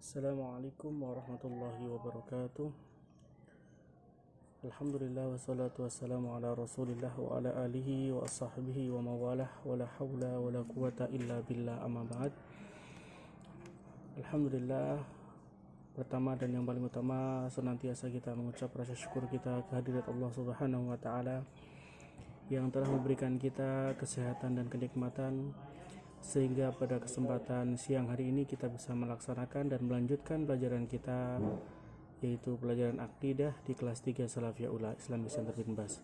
Assalamualaikum warahmatullahi wabarakatuh. Alhamdulillah wassalatu wassalamu ala rasulillah wa ala alihi wa ashabihi wa mawalah wa la hawla wa la quwata illa billah amma ba'd. Alhamdulillah, pertama dan yang paling utama senantiasa kita mengucap rasa syukur kita kehadirat Allah Subhanahu wa taala yang telah memberikan kita kesehatan dan kenikmatan sehingga pada kesempatan siang hari ini kita bisa melaksanakan dan melanjutkan pelajaran kita, yaitu pelajaran akidah di kelas 3 Salafiyah Ula Islamic Center bin Bas.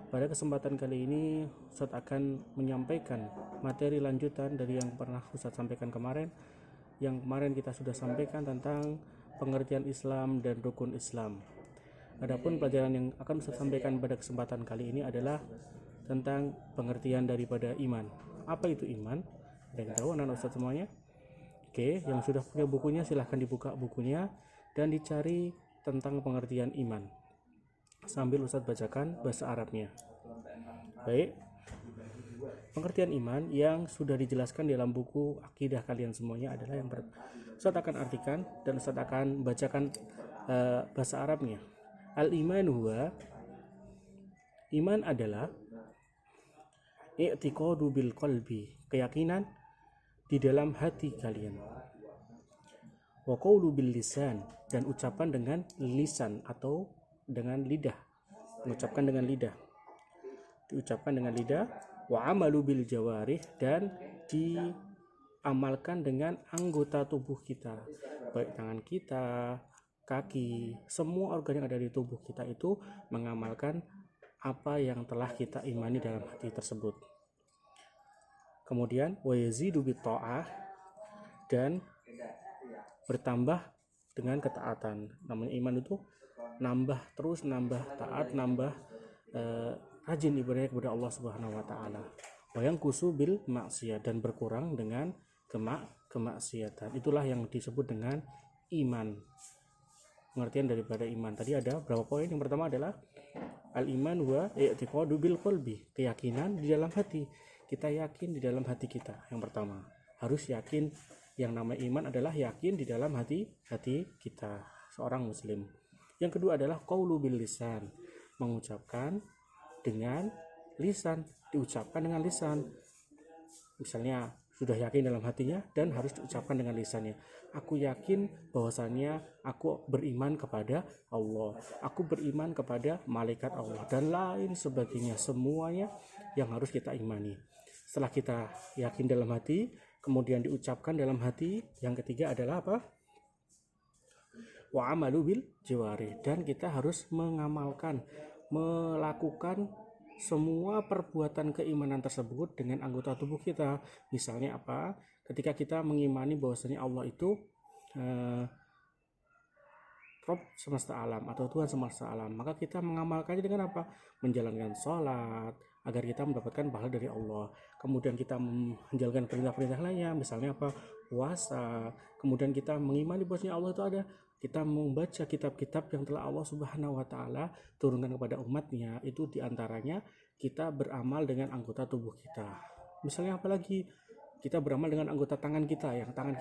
Pada kesempatan kali ini Ustaz akan menyampaikan materi lanjutan dari yang pernah Ustaz sampaikan kemarin. Yang kemarin kita sudah sampaikan tentang pengertian Islam dan rukun Islam. Adapun pelajaran yang akan Ustaz sampaikan pada kesempatan kali ini adalah tentang pengertian daripada iman. Apa itu iman? Ada yang tahu anak Ustaz semuanya? Oke, yang sudah punya bukunya silahkan dibuka bukunya dan dicari tentang pengertian iman. Sambil Ustaz bacakan bahasa Arabnya. Baik. Pengertian iman yang sudah dijelaskan dalam buku akidah kalian semuanya adalah yang Ustaz akan artikan dan Ustaz akan bacakan bahasa Arabnya. Al-iman huwa, iman adalah i'tiqadu bil qalbi, keyakinan di dalam hati kalian. Wa qawlu bil lisan, dan ucapan dengan lisan atau dengan lidah. Mengucapkan dengan lidah. Diucapkan dengan lidah. Wa amalu bil jawarih, dan diamalkan dengan anggota tubuh kita. Baik tangan kita, kaki, semua organ yang ada di tubuh kita itu mengamalkan apa yang telah kita imani dalam hati tersebut. Kemudian wa yazidu bit ta'ah, dan bertambah dengan ketaatan. Namanya iman itu nambah terus, nambah taat, nambah rajin ibadah kepada Allah Subhanahu wa taala. Wa yanqusu bil maksiyat, dan berkurang dengan kemaksiatan. Itulah yang disebut dengan iman. Pengertian daripada iman tadi ada berapa poin? Yang pertama adalah al-iman wa i'tiqadu bil qalbi, keyakinan di dalam hati. Kita yakin di dalam hati kita. Yang pertama, harus yakin. Yang namanya iman adalah yakin di dalam hati kita, seorang muslim. Yang kedua adalah qaulu bil lisan, mengucapkan dengan lisan, diucapkan dengan lisan. Misalnya sudah yakin dalam hatinya dan harus diucapkan dengan lisannya. Aku yakin bahwasannya aku beriman kepada Allah, aku beriman kepada malaikat Allah, dan lain sebagainya. Semuanya yang harus kita imani. Setelah kita yakin dalam hati, kemudian diucapkan dalam hati. Yang ketiga adalah apa? Wa amalu bil jawarih, dan kita harus mengamalkan, melakukan semua perbuatan keimanan tersebut dengan anggota tubuh kita. Misalnya apa? Ketika kita mengimani bahwasanya Allah itu Rob semesta alam atau Tuhan semesta alam, maka kita mengamalkannya dengan apa? Menjalankan sholat agar kita mendapatkan pahala dari Allah. Kemudian kita menjalankan perintah-perintah lainnya, misalnya apa? Puasa. Kemudian kita mengimani bahwasanya Allah itu ada. Kita membaca kitab-kitab yang telah Allah Subhanahu wa taala turunkan kepada umatnya. Itu diantaranya kita beramal dengan anggota tubuh kita. Misalnya apalagi? Kita beramal dengan anggota tangan kita, yang tangan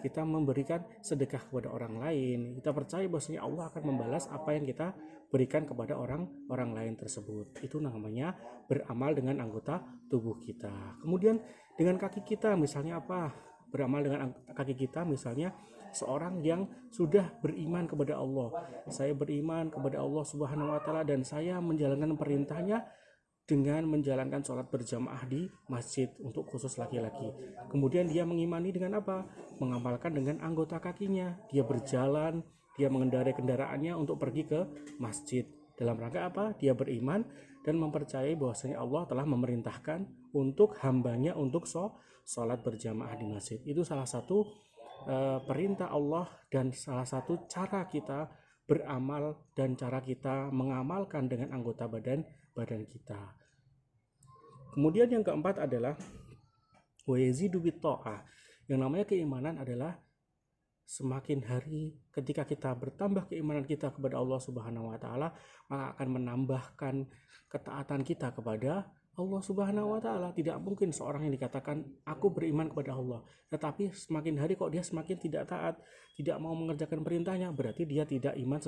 kita memberikan sedekah kepada orang lain. Kita percaya bahwasanya Allah akan membalas apa yang kita berikan kepada orang lain tersebut. Itu namanya beramal dengan anggota tubuh kita. Kemudian dengan kaki kita, misalnya apa? Beramal dengan kaki kita, misalnya seorang yang sudah beriman kepada Allah. Saya beriman kepada Allah Subhanahu wa taala dan saya menjalankan perintahnya dengan menjalankan sholat berjamaah di masjid untuk khusus laki-laki. Kemudian dia mengimani dengan apa? Mengamalkan dengan anggota kakinya. Dia berjalan, dia mengendarai kendaraannya untuk pergi ke masjid. Dalam rangka apa? Dia beriman dan mempercayai bahwasanya Allah telah memerintahkan untuk hambanya untuk sholat berjamaah di masjid. Itu salah satu perintah Allah dan salah satu cara kita beramal dan cara kita mengamalkan dengan anggota badan kita. Kemudian yang keempat adalah wa yazidu bit ta'ah. Yang namanya keimanan adalah semakin hari ketika kita bertambah keimanan kita kepada Allah Subhanahu wa taala, maka akan menambahkan ketaatan kita kepada Allah Subhanahu wa taala. Tidak mungkin seorang yang dikatakan aku beriman kepada Allah, tetapi semakin hari kok dia semakin tidak taat, tidak mau mengerjakan perintahnya, berarti dia tidak iman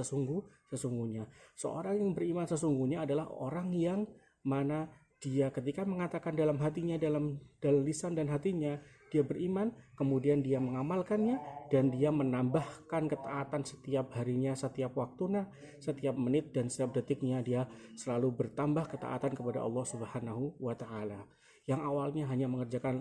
sesungguhnya. Seorang yang beriman sesungguhnya adalah orang yang mana dia ketika mengatakan dalam hatinya, dalam lisan dan hatinya dia beriman, kemudian dia mengamalkannya dan dia menambahkan ketaatan setiap harinya, setiap waktunya, setiap menit dan setiap detiknya dia selalu bertambah ketaatan kepada Allah Subhanahu wa taala. Yang awalnya hanya mengerjakan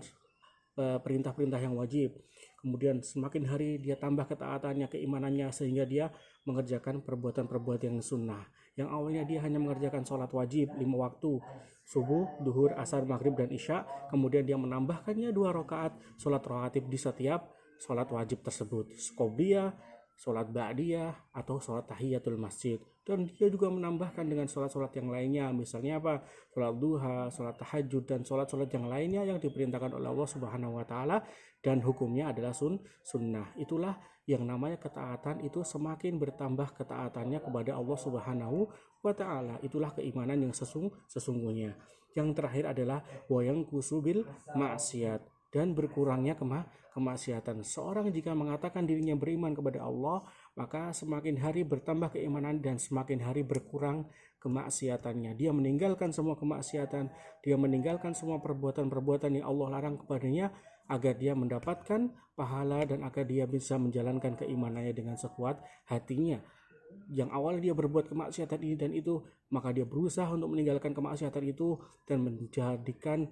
perintah-perintah yang wajib, kemudian semakin hari dia tambah ketaatannya, keimanannya, sehingga dia mengerjakan perbuatan-perbuatan yang sunnah. Yang awalnya dia hanya mengerjakan sholat wajib 5 waktu, subuh, duhur, asar, maghrib, dan isya, kemudian dia menambahkannya 2 rakaat sholat rawatib di setiap sholat wajib tersebut, qobliyah, sholat ba'diyah, atau sholat tahiyatul masjid. Dan dia juga menambahkan dengan sholat-sholat yang lainnya, misalnya apa? Sholat duha, sholat tahajud, dan sholat-sholat yang lainnya yang diperintahkan oleh Allah Subhanahu wa taala dan hukumnya adalah sunnah. Itulah yang namanya ketaatan, itu semakin bertambah ketaatannya kepada Allah Subhanahu wa taala. Itulah keimanan yang sesungguhnya. Yang terakhir adalah wayang kusubil maksiat, dan berkurangnya kemaksiatan. Seorang jika mengatakan dirinya beriman kepada Allah, maka semakin hari bertambah keimanan dan semakin hari berkurang kemaksiatannya. Dia meninggalkan semua kemaksiatan, dia meninggalkan semua perbuatan-perbuatan yang Allah larang kepadanya, agar dia mendapatkan pahala dan agar dia bisa menjalankan keimanannya dengan sekuat hatinya. Yang awal dia berbuat kemaksiatan ini dan itu, maka dia berusaha untuk meninggalkan kemaksiatan itu dan menjadikan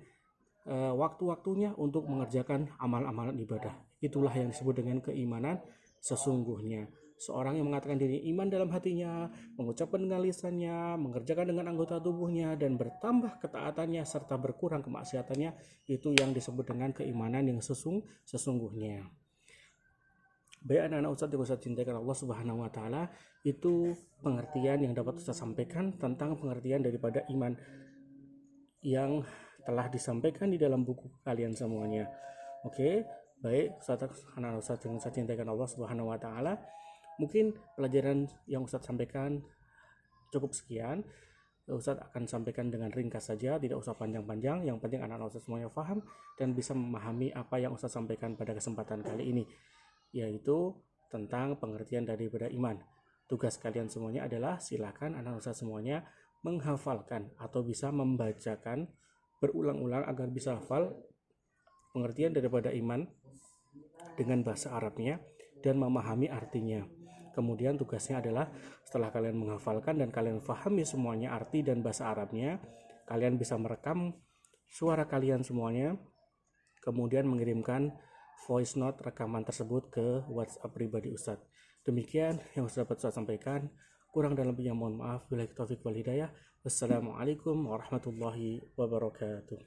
waktu-waktunya untuk mengerjakan amal-amalan ibadah. Itulah yang disebut dengan keimanan sesungguhnya. Seorang yang mengatakan diri iman dalam hatinya, mengucapkan dengan lisannya, mengerjakan dengan anggota tubuhnya, dan bertambah ketaatannya serta berkurang kemaksiatannya, itu yang disebut dengan keimanan yang sesungguhnya. Baik anak-anak Ustadz yang Ustadz cintakan Allah Subhanahu wa taala, itu pengertian yang dapat Ustadz sampaikan tentang pengertian daripada iman yang telah disampaikan di dalam buku kalian semuanya. Oke, baik anak-anak Ustadz yang Ustadz cintakan Allah Subhanahu wa taala. Mungkin pelajaran yang Ustadz sampaikan cukup sekian. Ustadz akan sampaikan dengan ringkas saja, tidak usah panjang-panjang. Yang penting anak-anak Ustadz semuanya paham dan bisa memahami apa yang Ustadz sampaikan pada kesempatan kali ini, yaitu tentang pengertian daripada iman. Tugas kalian semuanya adalah silakan anak Ustadz semuanya menghafalkan atau bisa membacakan berulang-ulang agar bisa hafal pengertian daripada iman dengan bahasa Arabnya dan memahami artinya. Kemudian tugasnya adalah setelah kalian menghafalkan dan kalian pahami semuanya arti dan bahasa Arabnya, kalian bisa merekam suara kalian semuanya, kemudian mengirimkan voice note rekaman tersebut ke WhatsApp pribadi Ustadz. Demikian yang Ustadz dapat saya sampaikan. Kurang dan lebihnya mohon maaf. Billahi taufiq wal hidayah. Wassalamualaikum warahmatullahi wabarakatuh.